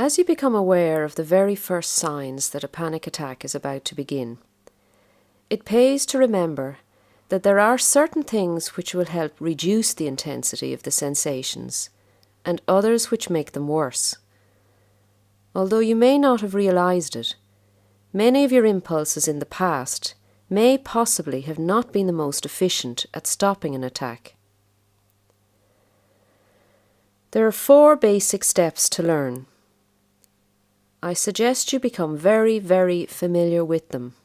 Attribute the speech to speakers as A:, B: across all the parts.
A: As you become aware of the very first signs that a panic attack is about to begin, it pays to remember that there are certain things which will help reduce the intensity of the sensations and others which make them worse. Although you may not have realized it, many of your impulses in the past may possibly have not been the most efficient at stopping an attack. There are 4 basic steps to learn. I suggest you become very, very familiar with them.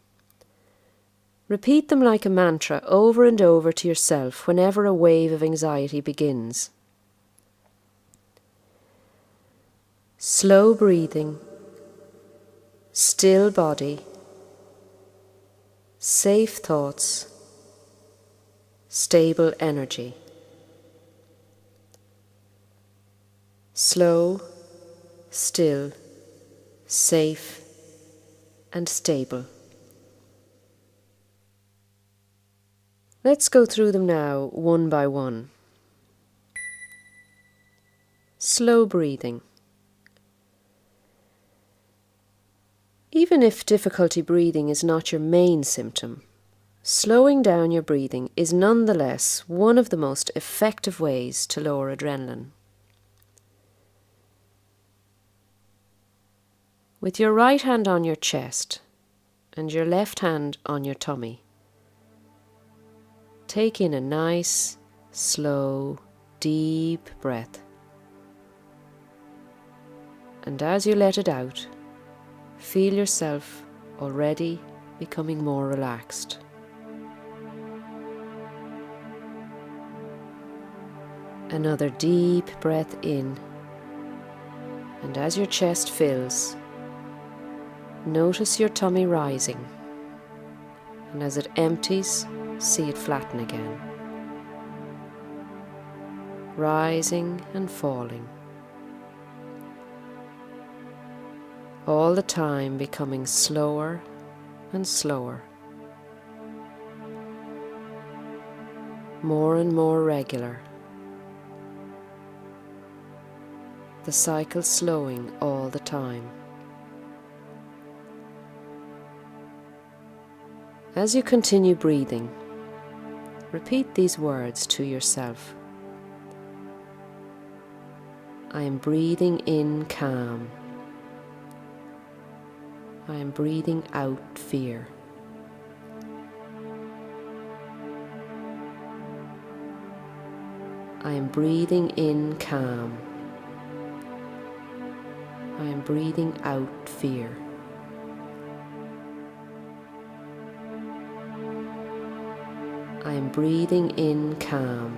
A: Repeat them like a mantra over and over to yourself whenever a wave of anxiety begins. Slow breathing, still body, safe thoughts, stable energy. Slow, still, safe and stable. Let's go through them now one by one. Slow breathing. Even if difficulty breathing is not your main symptom, slowing down your breathing is nonetheless one of the most effective ways to lower adrenaline. With your right hand on your chest and your left hand on your tummy, take in a nice, slow, deep breath. And as you let it out, feel yourself already becoming more relaxed. Another deep breath in, and as your chest fills, notice your tummy rising, and as it empties, see it flatten again, rising and falling, all the time becoming slower and slower, more and more regular, the cycle slowing all the time. As you continue breathing, repeat these words to yourself. I am breathing in calm. I am breathing out fear. I am breathing in calm. I am breathing out fear. I am breathing in calm.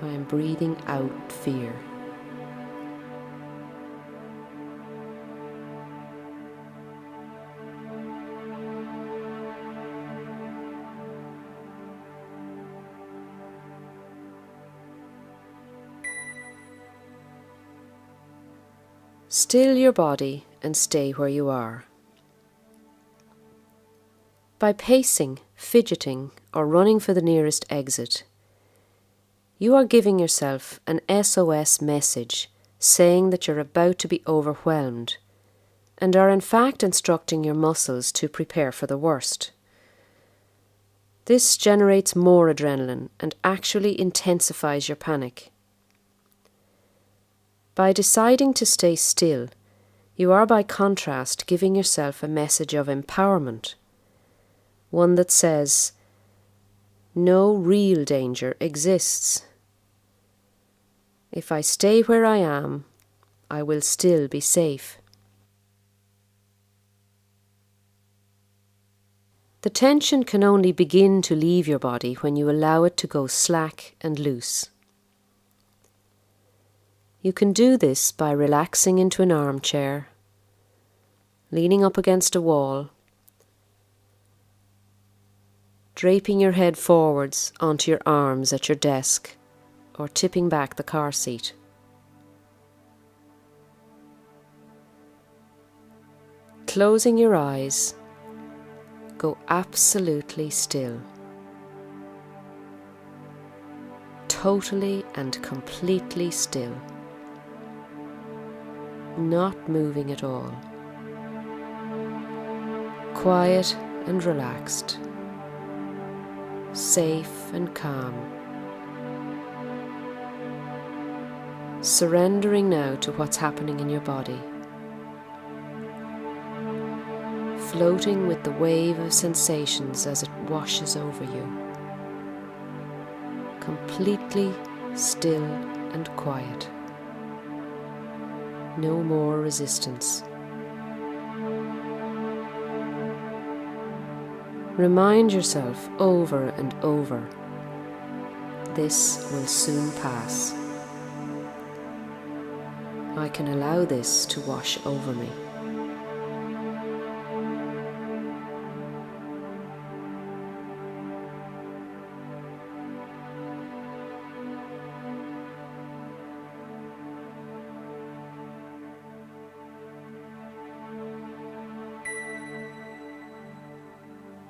A: I am breathing out fear. Still your body and stay where you are. By pacing, fidgeting, or running for the nearest exit, you are giving yourself an SOS message saying that you're about to be overwhelmed and are in fact instructing your muscles to prepare for the worst. This generates more adrenaline and actually intensifies your panic. By deciding to stay still, you are by contrast giving yourself a message of empowerment, one that says, no real danger exists. If I stay where I am, I will still be safe. The tension can only begin to leave your body when you allow it to go slack and loose. You can do this by relaxing into an armchair, leaning up against a wall, draping your head forwards onto your arms at your desk, or tipping back the car seat. Closing your eyes, go absolutely still. Totally and completely still. not moving at all. Quiet and relaxed, safe and calm. Surrendering now to what's happening in your body. Floating with the wave of sensations as it washes over you. Completely still and quiet. No more resistance. Remind yourself over and over, this will soon pass. I can allow this to wash over me.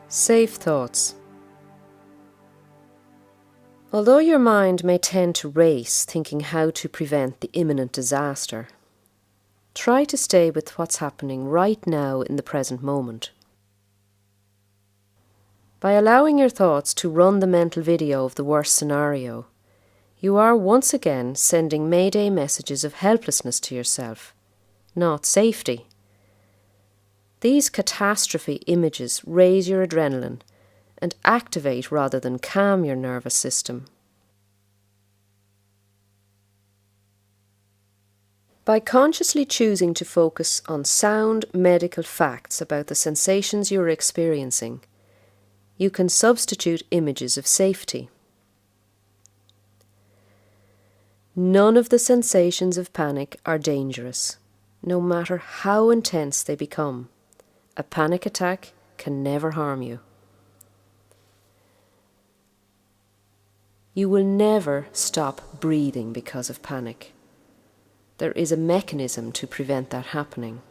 A: Safe thoughts. Although your mind may tend to race, thinking how to prevent the imminent disaster, try to stay with what's happening right now in the present moment. By allowing your thoughts to run the mental video of the worst scenario, you are once again sending mayday messages of helplessness to yourself, not safety. These catastrophe images raise your adrenaline and activate rather than calm your nervous system. By consciously choosing to focus on sound medical facts about the sensations you are experiencing, you can substitute images of safety. None of the sensations of panic are dangerous, no matter how intense they become. A panic attack can never harm you. You will never stop breathing because of panic. There is a mechanism to prevent that happening.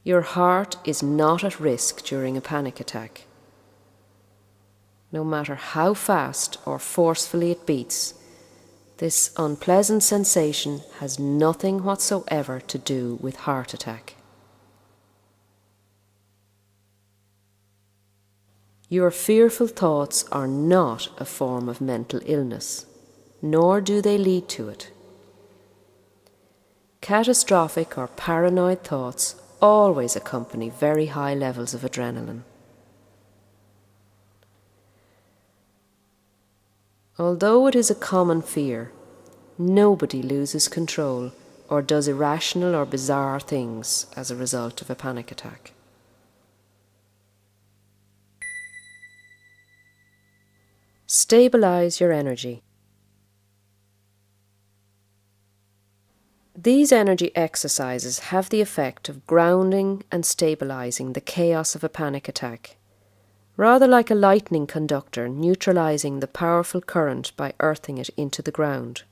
A: Your heart is not at risk during a panic attack. No matter how fast or forcefully it beats, this unpleasant sensation has nothing whatsoever to do with heart attack. Your fearful thoughts are not a form of mental illness, nor do they lead to it. Catastrophic or paranoid thoughts always accompany very high levels of adrenaline. Although it is a common fear, nobody loses control or does irrational or bizarre things as a result of a panic attack. Stabilize your energy. These energy exercises have the effect of grounding and stabilizing the chaos of a panic attack, rather like a lightning conductor neutralizing the powerful current by earthing it into the ground.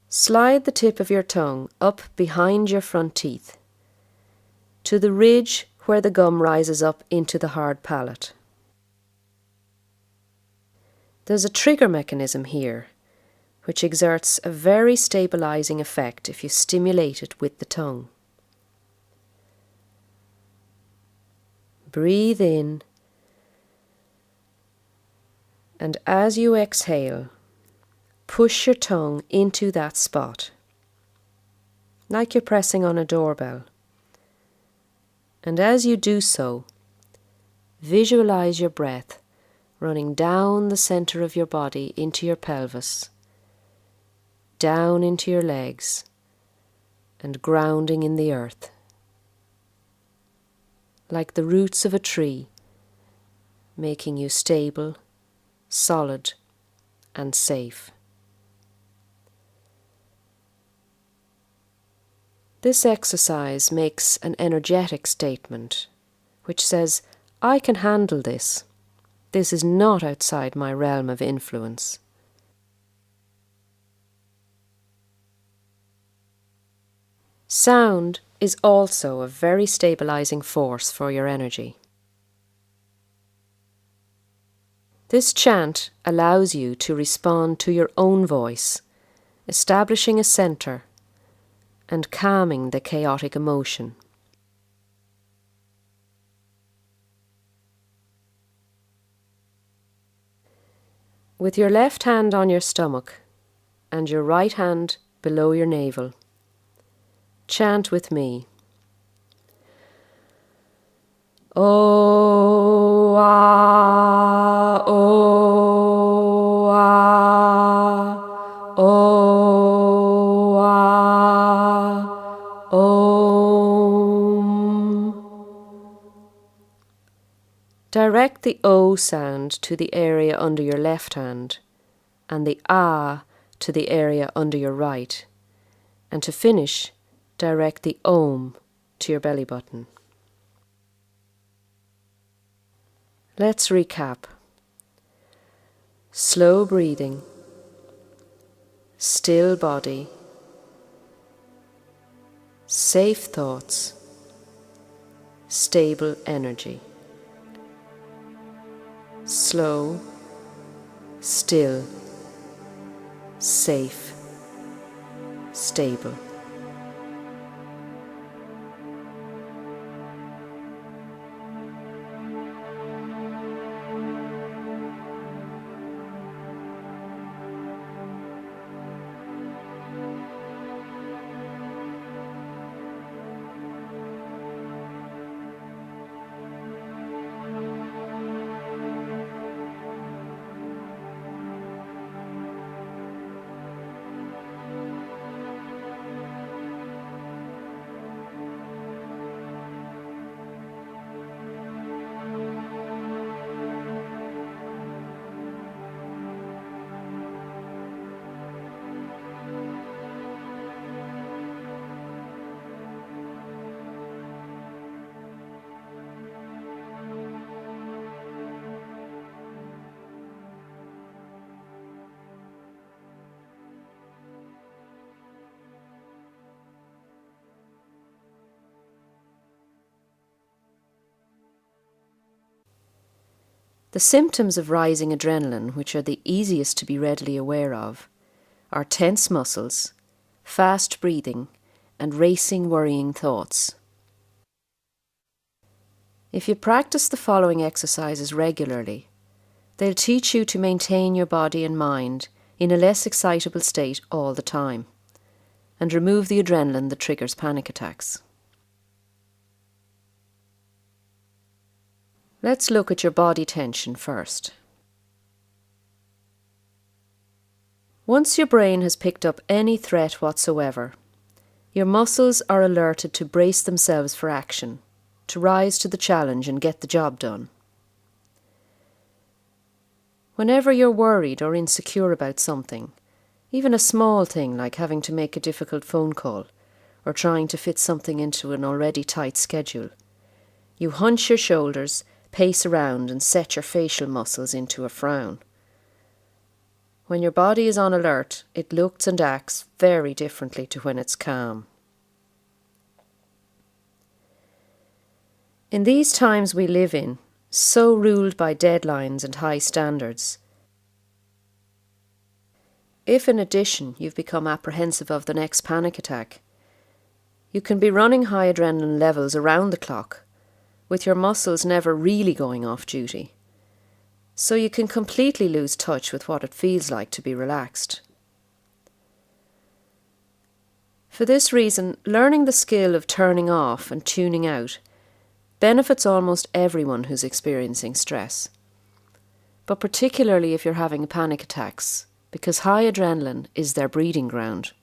A: Slide the tip of your tongue up behind your front teeth, to the ridge where the gum rises up into the hard palate. There's a trigger mechanism here, which exerts a very stabilizing effect if you stimulate it with the tongue. Breathe in, and as you exhale, push your tongue into that spot, like you're pressing on a doorbell. And as you do so, visualize your breath running down the center of your body into your pelvis, down into your legs, and grounding in the earth, like the roots of a tree, making you stable, solid, and safe. This exercise makes an energetic statement, which says, I can handle this. This is not outside my realm of influence. Sound is also a very stabilizing force for your energy. This chant allows you to respond to your own voice, establishing a centre and calming the chaotic emotion. With your left hand on your stomach and your right hand below your navel, chant with me. Oh, ah, oh, ah, oh, ah, om. Direct the O sound to the area under your left hand and the Ah to the area under your right. And to finish, direct the Om to your belly button. Let's recap. Slow breathing, still body, safe thoughts, stable energy. Slow, still, safe, stable. The symptoms of rising adrenaline, which are the easiest to be readily aware of, are tense muscles, fast breathing, and racing, worrying thoughts. If you practice the following exercises regularly, they'll teach you to maintain your body and mind in a less excitable state all the time, and remove the adrenaline that triggers panic attacks. Let's look at your body tension first. Once your brain has picked up any threat whatsoever, your muscles are alerted to brace themselves for action, to rise to the challenge and get the job done. Whenever you're worried or insecure about something, even a small thing like having to make a difficult phone call or trying to fit something into an already tight schedule, you hunch your shoulders, pace around and set your facial muscles into a frown. When your body is on alert, it looks and acts very differently to when it's calm. In these times we live in, so ruled by deadlines and high standards, if in addition you've become apprehensive of the next panic attack, you can be running high adrenaline levels around the clock, with your muscles never really going off duty, so you can completely lose touch with what it feels like to be relaxed. For this reason, learning the skill of turning off and tuning out benefits almost everyone who's experiencing stress, but particularly if you're having panic attacks, because high adrenaline is their breeding ground.